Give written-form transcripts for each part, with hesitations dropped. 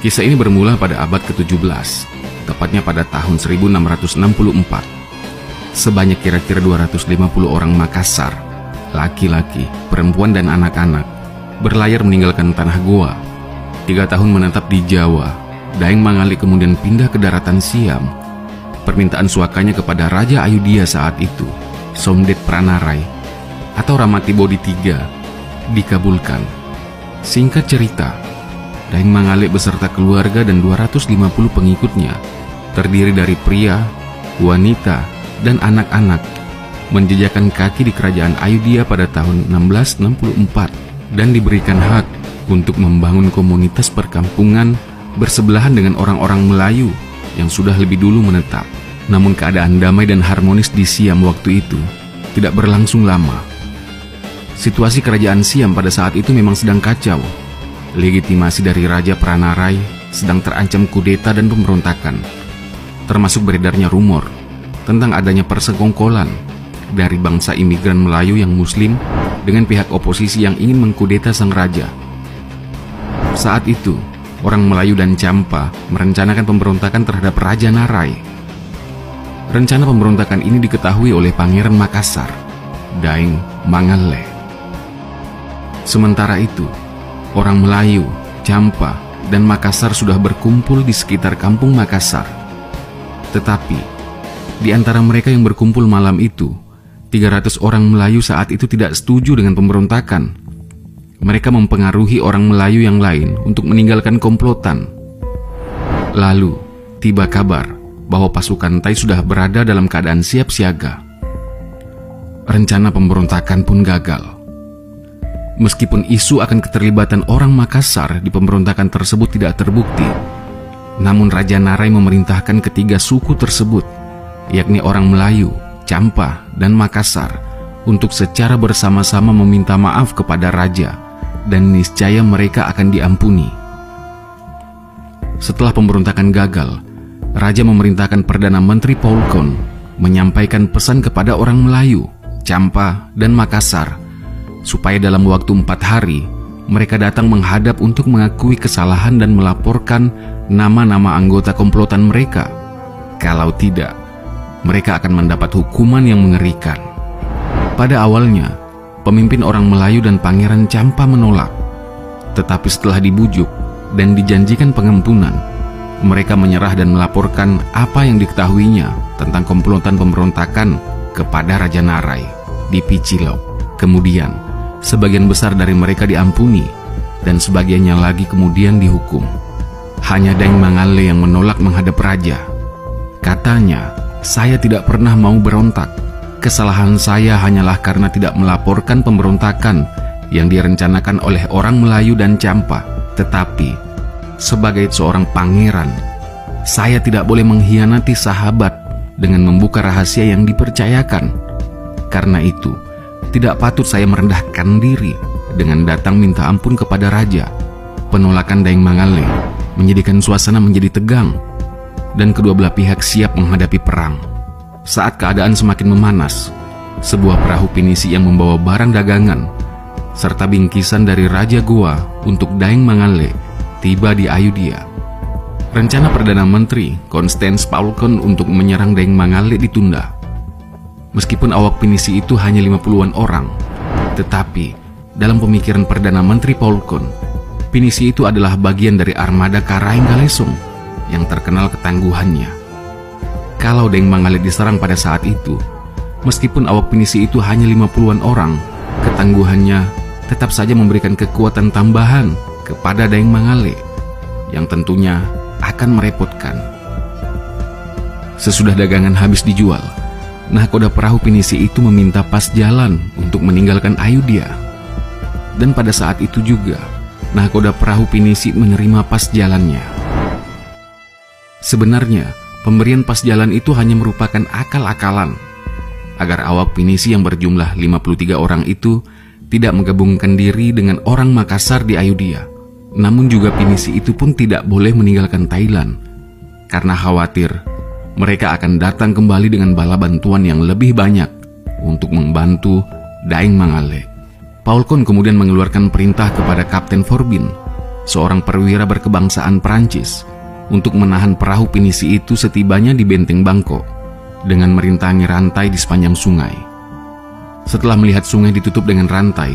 Kisah ini bermula pada abad ke-17, tepatnya pada tahun 1664. Sebanyak kira-kira 250 orang Makassar, laki-laki, perempuan dan anak-anak, berlayar meninggalkan tanah Goa. 3 tahun menetap di Jawa, Daeng Mangale kemudian pindah ke daratan Siam. Permintaan suakanya kepada Raja Ayodhya saat itu, Somdet Pranarai atau Ramatibodi III, dikabulkan. Singkat cerita, Daeng Mangale beserta keluarga dan 250 pengikutnya, terdiri dari pria, wanita, dan anak-anak, menjejakkan kaki di kerajaan Ayodhya pada tahun 1664 dan diberikan hak untuk membangun komunitas perkampungan bersebelahan dengan orang-orang Melayu yang sudah lebih dulu menetap. Namun keadaan damai dan harmonis di Siam waktu itu tidak berlangsung lama. Situasi kerajaan Siam pada saat itu memang sedang kacau. Legitimasi dari Raja Pranarai sedang terancam kudeta dan pemberontakan, termasuk beredarnya rumor tentang adanya persekongkolan dari bangsa imigran Melayu yang Muslim dengan pihak oposisi yang ingin mengkudeta sang raja. Saat itu, orang Melayu dan Champa merencanakan pemberontakan terhadap Raja Narai. Rencana pemberontakan ini diketahui oleh Pangeran Makassar, Daeng Mangale. Sementara itu, orang Melayu, Champa, dan Makassar sudah berkumpul di sekitar kampung Makassar. Tetapi, di antara mereka yang berkumpul malam itu, 300 orang Melayu saat itu tidak setuju dengan pemberontakan. Mereka mempengaruhi orang Melayu yang lain untuk meninggalkan komplotan. Lalu, tiba kabar bahwa pasukan Thai sudah berada dalam keadaan siap siaga. Rencana pemberontakan pun gagal. Meskipun isu akan keterlibatan orang Makassar di pemberontakan tersebut tidak terbukti, namun Raja Narai memerintahkan ketiga suku tersebut, yakni orang Melayu, Champa, dan Makassar, untuk secara bersama-sama meminta maaf kepada Raja, dan niscaya mereka akan diampuni. Setelah pemberontakan gagal, Raja memerintahkan Perdana Menteri Paulkon menyampaikan pesan kepada orang Melayu, Champa, dan Makassar supaya dalam waktu 4 hari mereka datang menghadap untuk mengakui kesalahan dan melaporkan nama-nama anggota komplotan mereka. Kalau tidak, mereka akan mendapat hukuman yang mengerikan. Pada awalnya, pemimpin orang Melayu dan Pangeran Champa menolak. Tetapi setelah dibujuk dan dijanjikan pengampunan, mereka menyerah dan melaporkan apa yang diketahuinya tentang komplotan pemberontakan kepada Raja Narai di Picilok. Kemudian, sebagian besar dari mereka diampuni dan sebagiannya lagi kemudian dihukum. Hanya Daeng Mangale yang menolak menghadap raja. Katanya, "Saya tidak pernah mau berontak. Kesalahan saya hanyalah karena tidak melaporkan pemberontakan yang direncanakan oleh orang Melayu dan Champa. Tetapi, sebagai seorang pangeran, saya tidak boleh mengkhianati sahabat dengan membuka rahasia yang dipercayakan. Karena itu, tidak patut saya merendahkan diri dengan datang minta ampun kepada raja." Penolakan Daeng Mangale menjadikan suasana menjadi tegang, dan kedua belah pihak siap menghadapi perang. Saat keadaan semakin memanas, sebuah perahu pinisi yang membawa barang dagangan serta bingkisan dari Raja Goa untuk Daeng Mangale tiba di Ayodhya. Rencana Perdana Menteri Constance Paulkon untuk menyerang Daeng Mangale ditunda. Meskipun awak pinisi itu hanya 50-an orang, tetapi dalam pemikiran Perdana Menteri Paulkon, pinisi itu adalah bagian dari armada Karaeng Galesong yang terkenal ketangguhannya. Kalau Daeng Mangale diserang pada saat itu, meskipun awak pinisi itu hanya 50-an orang, ketangguhannya tetap saja memberikan kekuatan tambahan kepada Daeng Mangale, yang tentunya akan merepotkan. Sesudah dagangan habis dijual, nahkoda perahu pinisi itu meminta pas jalan untuk meninggalkan Ayodhya. Dan pada saat itu juga, nahkoda perahu pinisi menerima pas jalannya. Sebenarnya, pemberian pas jalan itu hanya merupakan akal-akalan agar awak pinisi yang berjumlah 53 orang itu tidak menggabungkan diri dengan orang Makassar di Ayodhya. Namun juga pinisi itu pun tidak boleh meninggalkan Thailand karena khawatir mereka akan datang kembali dengan bala bantuan yang lebih banyak untuk membantu Daeng Mangale. Paulkon kemudian mengeluarkan perintah kepada Kapten Forbin seorang perwira berkebangsaan Prancis, untuk menahan perahu pinisi itu setibanya di benteng Bangkok dengan merintangi rantai di sepanjang sungai. Setelah melihat sungai ditutup dengan rantai,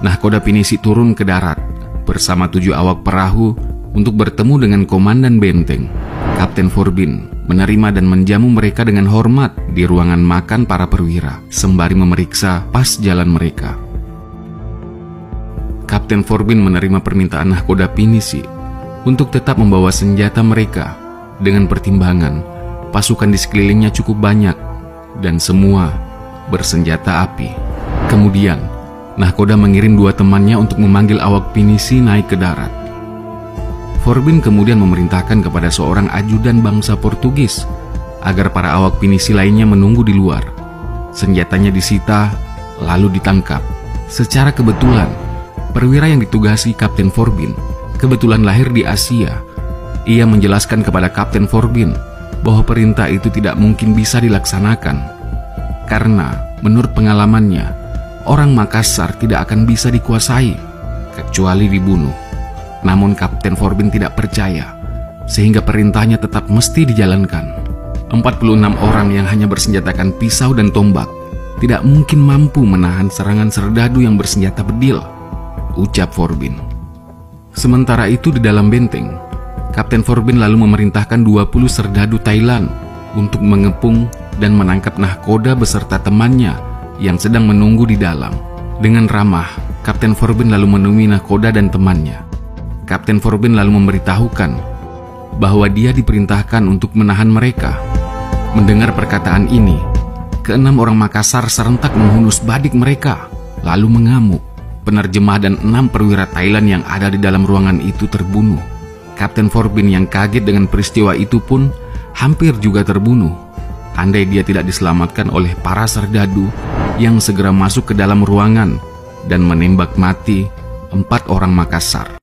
nahkoda pinisi turun ke darat bersama 7 awak perahu untuk bertemu dengan komandan benteng. Kapten Forbin menerima dan menjamu mereka dengan hormat di ruangan makan para perwira, sembari memeriksa pas jalan mereka. Kapten Forbin menerima permintaan nahkoda pinisi untuk tetap membawa senjata mereka dengan pertimbangan pasukan di sekelilingnya cukup banyak dan semua bersenjata api. Kemudian, nahkoda mengirim 2 temannya untuk memanggil awak pinisi naik ke darat. Forbin kemudian memerintahkan kepada seorang ajudan bangsa Portugis agar para awak pinisi lainnya menunggu di luar. Senjatanya disita, lalu ditangkap. Secara kebetulan, perwira yang ditugasi Kapten Forbin kebetulan lahir di Asia. Ia menjelaskan kepada Kapten Forbin bahwa perintah itu tidak mungkin bisa dilaksanakan, karena menurut pengalamannya, orang Makassar tidak akan bisa dikuasai, kecuali dibunuh. Namun Kapten Forbin tidak percaya, sehingga perintahnya tetap mesti dijalankan. 46 orang yang hanya bersenjatakan pisau dan tombak tidak mungkin mampu menahan serangan serdadu yang bersenjata bedil, ucap Forbin. Sementara itu di dalam benteng, Kapten Forbin lalu memerintahkan 20 serdadu Thailand untuk mengepung dan menangkap nahkoda beserta temannya yang sedang menunggu di dalam. Dengan ramah, Kapten Forbin lalu menemui nahkoda dan temannya. Kapten Forbin lalu memberitahukan bahwa dia diperintahkan untuk menahan mereka. Mendengar perkataan ini, ke-6 orang Makassar serentak menghunus badik mereka, lalu mengamuk. Penerjemah dan 6 perwira Thailand yang ada di dalam ruangan itu terbunuh. Kapten Forbin yang kaget dengan peristiwa itu pun hampir juga terbunuh, andai dia tidak diselamatkan oleh para serdadu yang segera masuk ke dalam ruangan dan menembak mati 4 orang Makassar.